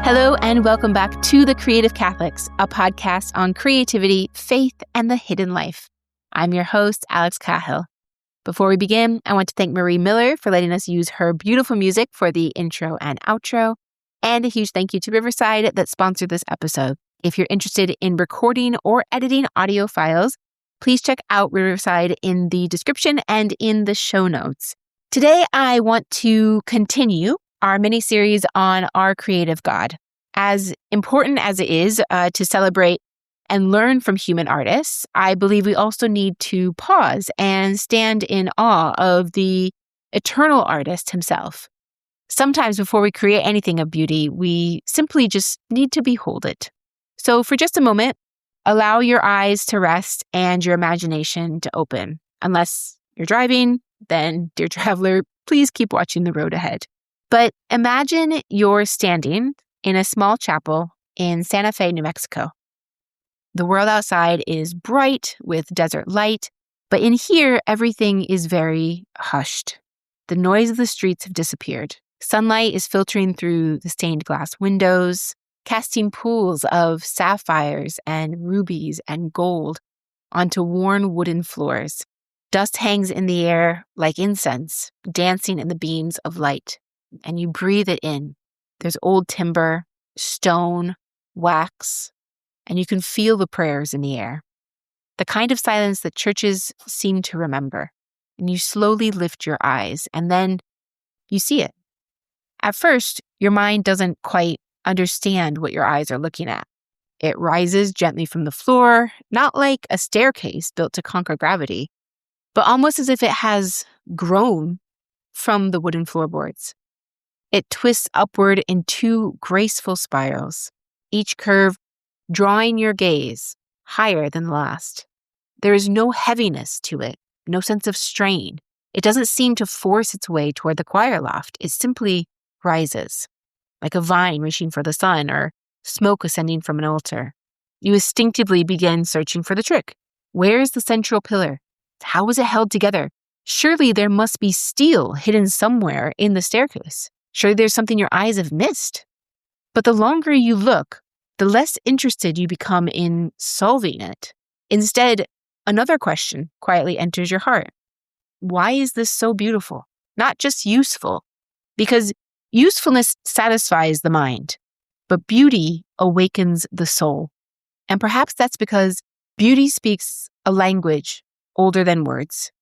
Hello and welcome back to The Creative Catholics, a podcast on creativity, faith, and the hidden life. I'm your host, Alex Cahill. Before we begin, I want to thank Marie Miller for letting us use her beautiful music for the intro and outro, and a huge thank you to Riverside that sponsored this episode. If you're interested in recording or editing audio files, please check out Riverside in the description and in the show notes. Today, I want to continue our mini-series on our creative God. As important as it is to celebrate and learn from human artists, I believe we also need to pause and stand in awe of the eternal artist himself. Sometimes before we create anything of beauty, we simply just need to behold it. So for just a moment, allow your eyes to rest and your imagination to open. Unless you're driving, then, dear traveler, please keep watching the road ahead. But imagine you're standing in a small chapel in Santa Fe, New Mexico. The world outside is bright with desert light, but in here, everything is very hushed. The noise of the streets have disappeared. Sunlight is filtering through the stained glass windows, casting pools of sapphires and rubies and gold onto worn wooden floors. Dust hangs in the air like incense, dancing in the beams of light. And you breathe it in. There's old timber, stone, wax, and you can feel the prayers in the air. The kind of silence that churches seem to remember. And you slowly lift your eyes, and then you see it. At first, your mind doesn't quite understand what your eyes are looking at. It rises gently from the floor, not like a staircase built to conquer gravity, but almost as if it has grown from the wooden floorboards. It twists upward in two graceful spirals, each curve drawing your gaze higher than the last. There is no heaviness to it, no sense of strain. It doesn't seem to force its way toward the choir loft. It simply rises, like a vine reaching for the sun or smoke ascending from an altar. You instinctively begin searching for the trick. Where is the central pillar? How is it held together? Surely there must be steel hidden somewhere in the staircase. Surely there's something your eyes have missed. But the longer you look, the less interested you become in solving it. Instead, another question quietly enters your heart. Why is this so beautiful? Not just useful, because usefulness satisfies the mind, but beauty awakens the soul. And perhaps that's because beauty speaks a language older than words.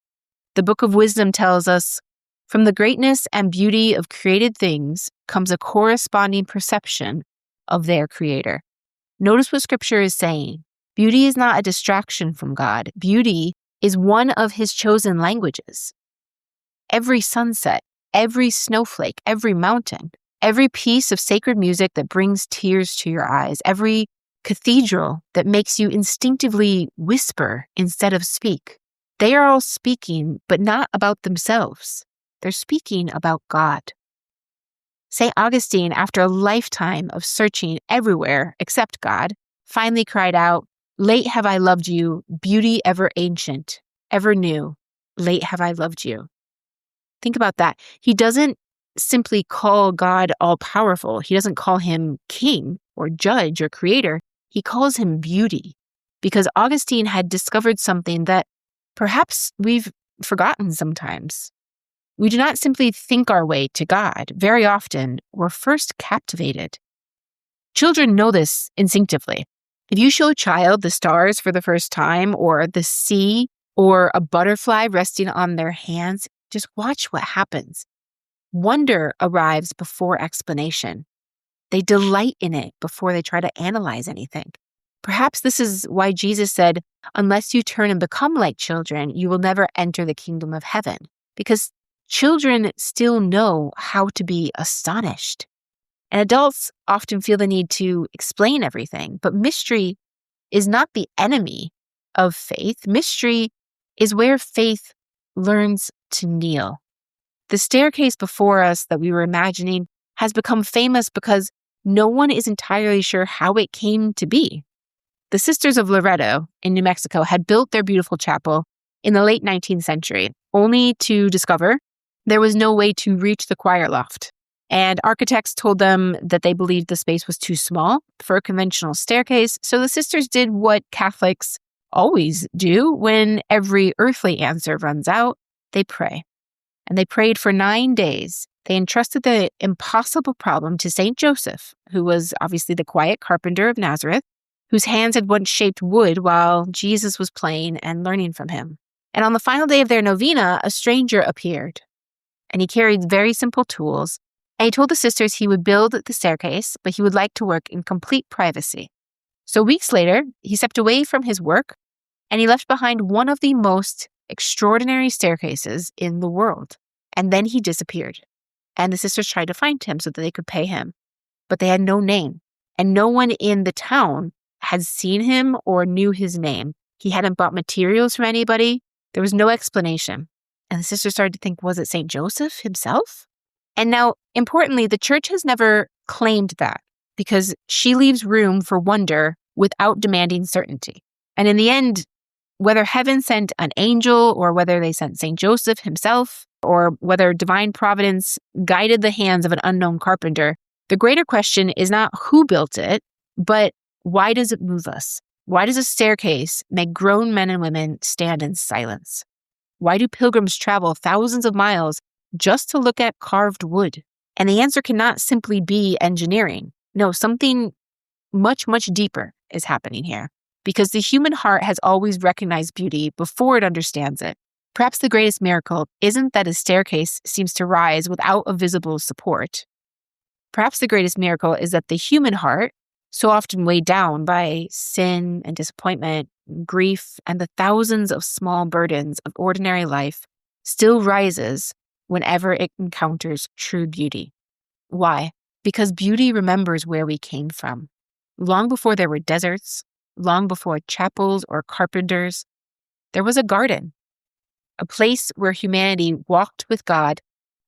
The Book of Wisdom tells us, from the greatness and beauty of created things comes a corresponding perception of their creator. Notice what Scripture is saying. Beauty is not a distraction from God. Beauty is one of his chosen languages. Every sunset, every snowflake, every mountain, every piece of sacred music that brings tears to your eyes, every cathedral that makes you instinctively whisper instead of speak. They are all speaking, but not about themselves. They're speaking about God. St. Augustine, after a lifetime of searching everywhere except God, finally cried out, "Late have I loved you, beauty ever ancient, ever new. Late have I loved you." Think about that. He doesn't simply call God all-powerful. He doesn't call him king or judge or creator. He calls him beauty, because Augustine had discovered something that perhaps we've forgotten sometimes. We do not simply think our way to God. Very often, we're first captivated. Children know this instinctively. If you show a child the stars for the first time, or the sea, or a butterfly resting on their hands, just watch what happens. Wonder arrives before explanation. They delight in it before they try to analyze anything. Perhaps this is why Jesus said, "Unless you turn and become like children, you will never enter the kingdom of heaven." Because children still know how to be astonished. And adults often feel the need to explain everything. But mystery is not the enemy of faith. Mystery is where faith learns to kneel. The staircase before us that we were imagining has become famous because no one is entirely sure how it came to be. The Sisters of Loretto in New Mexico had built their beautiful chapel in the late 19th century, only to discover there was no way to reach the choir loft. And architects told them that they believed the space was too small for a conventional staircase. So the sisters did what Catholics always do when every earthly answer runs out. They pray. And they prayed for 9 days. They entrusted the impossible problem to St. Joseph, who was obviously the quiet carpenter of Nazareth, whose hands had once shaped wood while Jesus was playing and learning from him. And on the final day of their novena, a stranger appeared. And he carried very simple tools. And he told the sisters he would build the staircase, but he would like to work in complete privacy. So weeks later, he stepped away from his work, and he left behind one of the most extraordinary staircases in the world. And then he disappeared. And the sisters tried to find him so that they could pay him. But they had no name. And no one in the town had seen him or knew his name. He hadn't bought materials from anybody. There was no explanation. And the sisters started to think, was it St. Joseph himself? And now, importantly, the church has never claimed that because she leaves room for wonder without demanding certainty. And in the end, whether heaven sent an angel or whether they sent St. Joseph himself or whether divine providence guided the hands of an unknown carpenter, the greater question is not who built it, but why does it move us? Why does a staircase make grown men and women stand in silence? Why do pilgrims travel thousands of miles just to look at carved wood? And the answer cannot simply be engineering. No, something much, much deeper is happening here. Because the human heart has always recognized beauty before it understands it. Perhaps the greatest miracle isn't that a staircase seems to rise without a visible support. Perhaps the greatest miracle is that the human heart, so often weighed down by sin and disappointment, and grief, and the thousands of small burdens of ordinary life, still rises whenever it encounters true beauty. Why? Because beauty remembers where we came from. Long before there were deserts, long before chapels or carpenters, there was a garden, a place where humanity walked with God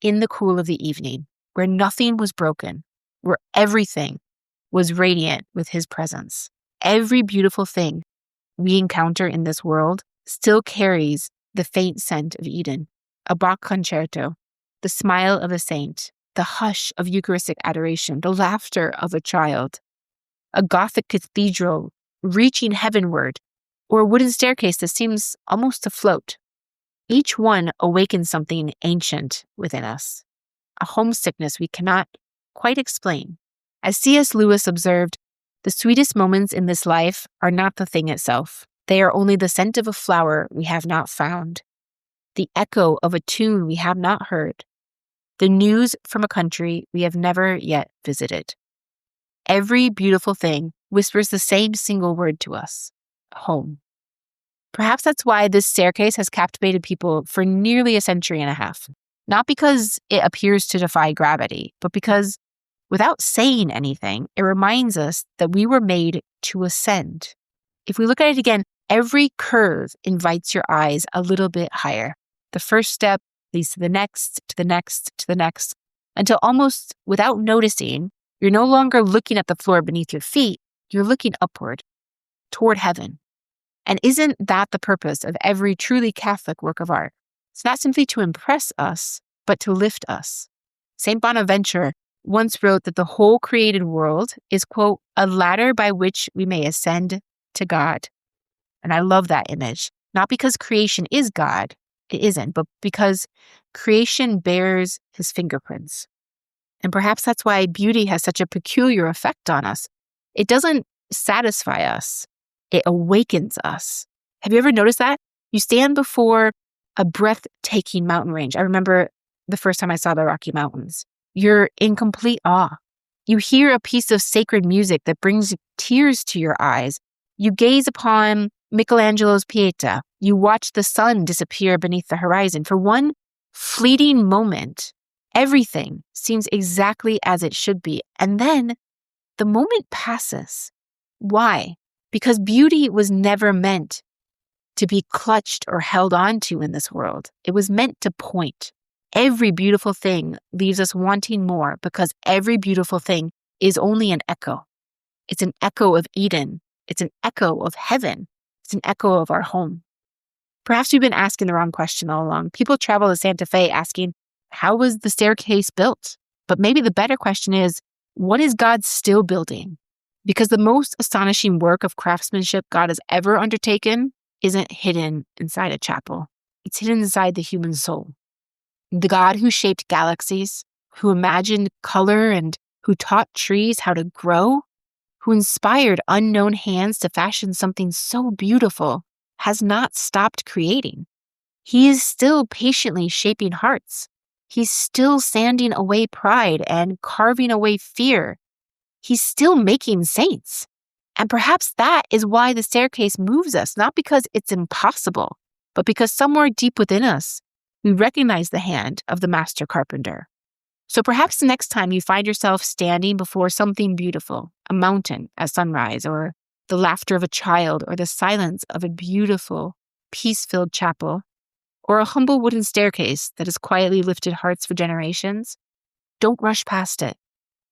in the cool of the evening, where nothing was broken, where everything was radiant with his presence. Every beautiful thing we encounter in this world still carries the faint scent of Eden, a Bach concerto, the smile of a saint, the hush of Eucharistic adoration, the laughter of a child, a Gothic cathedral reaching heavenward, or a wooden staircase that seems almost to float. Each one awakens something ancient within us, a homesickness we cannot quite explain. As C.S. Lewis observed, the sweetest moments in this life are not the thing itself. They are only the scent of a flower we have not found, the echo of a tune we have not heard, the news from a country we have never yet visited. Every beautiful thing whispers the same single word to us, home. Perhaps that's why this staircase has captivated people for nearly a century and a half. Not because it appears to defy gravity, but because without saying anything, it reminds us that we were made to ascend. If we look at it again, every curve invites your eyes a little bit higher. The first step leads to the next, to the next, to the next, until almost without noticing, you're no longer looking at the floor beneath your feet, you're looking upward, toward heaven. And isn't that the purpose of every truly Catholic work of art? It's not simply to impress us, but to lift us. St. Bonaventure once wrote that the whole created world is, quote, a ladder by which we may ascend to God. And I love that image, not because creation is God, it isn't, but because creation bears his fingerprints. And perhaps that's why beauty has such a peculiar effect on us. It doesn't satisfy us, it awakens us. Have you ever noticed that? You stand before a breathtaking mountain range. I remember the first time I saw the Rocky Mountains. You're in complete awe. You hear a piece of sacred music that brings tears to your eyes. You gaze upon Michelangelo's Pieta. You watch the sun disappear beneath the horizon. For one fleeting moment, everything seems exactly as it should be. And then the moment passes. Why? Because beauty was never meant to be clutched or held onto in this world. It was meant to point. Every beautiful thing leaves us wanting more because every beautiful thing is only an echo. It's an echo of Eden. It's an echo of heaven. It's an echo of our home. Perhaps we've been asking the wrong question all along. People travel to Santa Fe asking, how was the staircase built? But maybe the better question is, what is God still building? Because the most astonishing work of craftsmanship God has ever undertaken isn't hidden inside a chapel. It's hidden inside the human soul. The God who shaped galaxies, who imagined color and who taught trees how to grow, who inspired unknown hands to fashion something so beautiful, has not stopped creating. He is still patiently shaping hearts. He's still sanding away pride and carving away fear. He's still making saints. And perhaps that is why the staircase moves us, not because it's impossible, but because somewhere deep within us, we recognize the hand of the Master Carpenter. So perhaps the next time you find yourself standing before something beautiful, a mountain at sunrise, or the laughter of a child, or the silence of a beautiful, peace-filled chapel, or a humble wooden staircase that has quietly lifted hearts for generations, don't rush past it.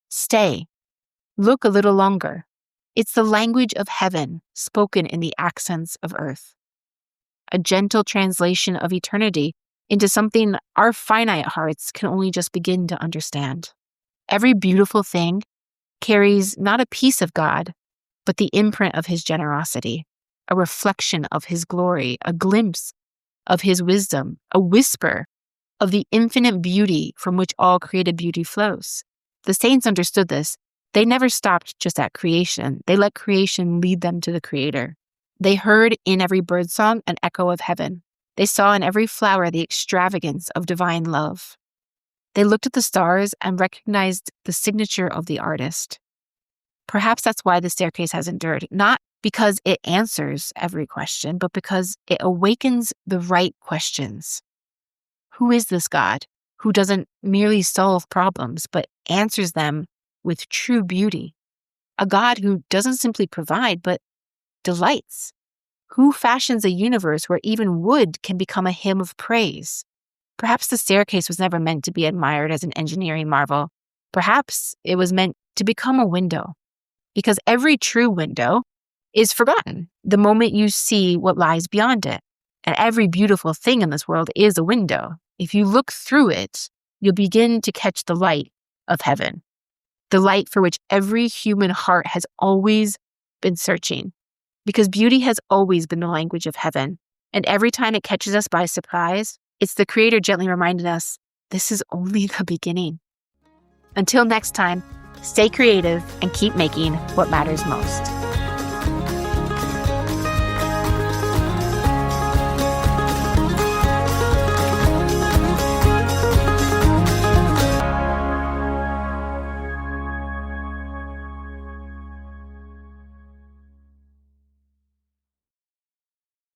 Stay. Look a little longer. It's the language of heaven spoken in the accents of earth. A gentle translation of eternity into something our finite hearts can only just begin to understand. Every beautiful thing carries not a piece of God, but the imprint of his generosity, a reflection of his glory, a glimpse of his wisdom, a whisper of the infinite beauty from which all created beauty flows. The saints understood this. They never stopped just at creation. They let creation lead them to the Creator. They heard in every birdsong an echo of heaven. They saw in every flower the extravagance of divine love. They looked at the stars and recognized the signature of the artist. Perhaps that's why the staircase has endured, not because it answers every question, but because it awakens the right questions. Who is this God who doesn't merely solve problems, but answers them with true beauty? A God who doesn't simply provide, but delights. Who fashions a universe where even wood can become a hymn of praise? Perhaps the staircase was never meant to be admired as an engineering marvel. Perhaps it was meant to become a window. Because every true window is forgotten the moment you see what lies beyond it. And every beautiful thing in this world is a window. If you look through it, you'll begin to catch the light of heaven. The light for which every human heart has always been searching. Because beauty has always been the language of heaven. And every time it catches us by surprise, it's the Creator gently reminding us, this is only the beginning. Until next time, stay creative and keep making what matters most.